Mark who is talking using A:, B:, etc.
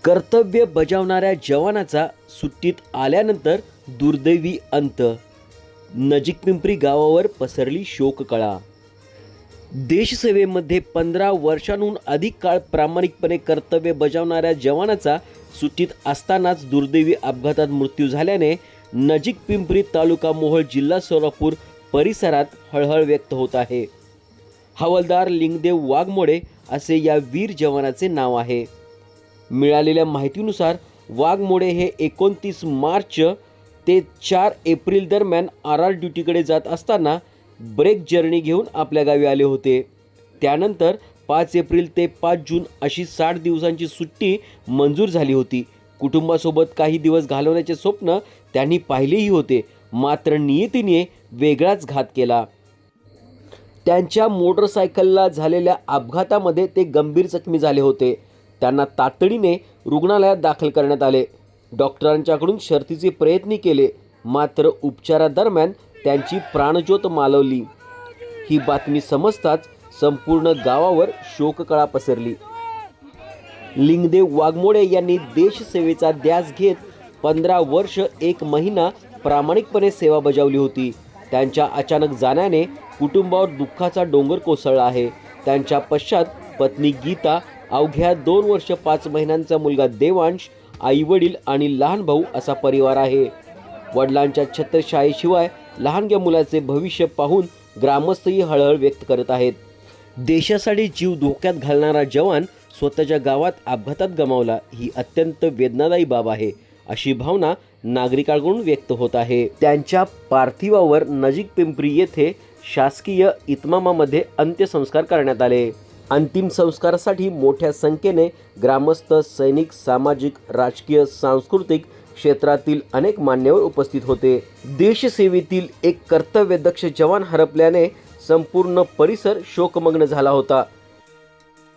A: कर्तव्य बजावणाऱ्या जवानाचा सुट्टीत आल्यानंतर दुर्दैवी अंत। नजीक पिंपरी गावावर पसरली शोककळा। देशसेवेमध्ये 15 वर्षांहून अधिक काळ प्रामाणिकपणे कर्तव्य बजावणाऱ्या जवानाचा सुट्टीत असतानाच दुर्दैवी अपघातात मृत्यू झाल्याने नजीक पिंपरी तालुका मोहोळ जिल्हा सोलापूर परिसरात हळहळ व्यक्त होत आहे। हवालदार लिंगदेव वाघमोडे असे या वीर जवानाचे नाव आहे। मिळालेल्या माहितीनुसार वाघमोडे हे 29 मार्च ते 4 एप्रिल दरम्यान आर ड्युटीकडे जात असताना ब्रेक जर्नी घेऊन आपल्या गावी आले होते। त्यानंतर 5 एप्रिल ते 5 जून अशी 60 दिवसांची सुट्टी मंजूर झाली होती। कुटुंबासोबत काही दिवस घालवण्याचे स्वप्न त्यांनी पाहिलेही होते, मात्र नियतीने वेगळाच घात केला। त्यांच्या मोटरसायकलला झालेल्या अपघातामध्ये ते गंभीर जखमी झाले होते। त्यांना तातडीने रुग्णालयात दाखल करण्यात आले। डॉक्टरांच्याकडून शर्थीचे प्रयत्न केले, मात्र उपचारादरम्यान त्यांची प्राणज्योत मालवली। ही बातमी समजताच संपूर्ण गावावर शोककळा पसरली। लिंगदेव वाघमोडे यांनी देशसेवेचा ध्यास घेत 15 वर्ष 1 महिना प्रामाणिकपणे सेवा बजावली होती। त्यांच्या अचानक जाण्याने कुटुंबावर दुःखाचा डोंगर कोसळला आहे। त्यांच्या पश्चात पत्नी गीता, अवघ्या 2 वर्ष 5 महिन्यांचा मुलगा देवांश, आई वडील आणि लहान भाऊ असा परिवार आहे। वडिलांच्या छत्रछायेशिवाय लहानग्या मुलाचे भविष्य पाहून ग्रामस्थही हळहळ व्यक्त करत आहेत। देशासाठी जीव धोक्यात घालणारा जवान स्वतःच्या गावात अपघातात गमावला, ही अत्यंत वेदनादायी बाब आहे, अशी भावना नागरिकांकडून व्यक्त होत आहे। त्यांच्या पार्थिवावर नजीक पिंपरी येथे शासकीय इतमामामध्ये अंत्यसंस्कार करण्यात आले। अंतिम संस्कारासाठी मोठ्या संख्येने ग्रामस्थ, सैनिक, सामाजिक, राजकीय, सांस्कृतिक क्षेत्रातील अनेक मान्यवर उपस्थित होते। देशसेवेतील एक कर्तव्यदक्ष जवान हरपल्याने संपूर्ण परिसर शोकमग्न झाला होता।